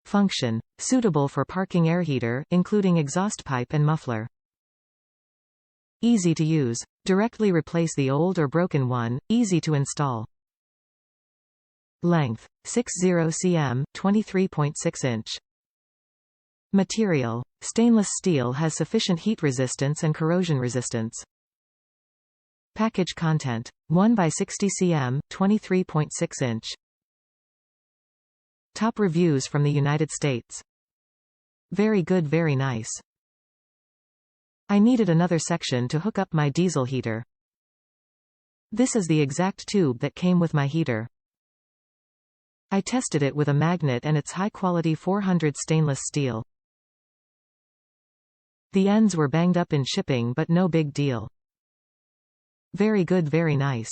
Function. Suitable for parking air heater, including exhaust pipe and muffler. Easy to use. Directly replace the old or broken one, easy to install. Length. 60 cm, 23.6 inch. Material. Stainless steel has sufficient heat resistance and corrosion resistance. Package content. 1 by 60 cm, 23.6 inch. Top reviews from the United States. Very good, very nice. I needed another section to hook up my diesel heater. This is the exact tube that came with my heater. I tested it with a magnet and it's high-quality 400 stainless steel. The ends were banged up in shipping, but no big deal. Very good, very nice.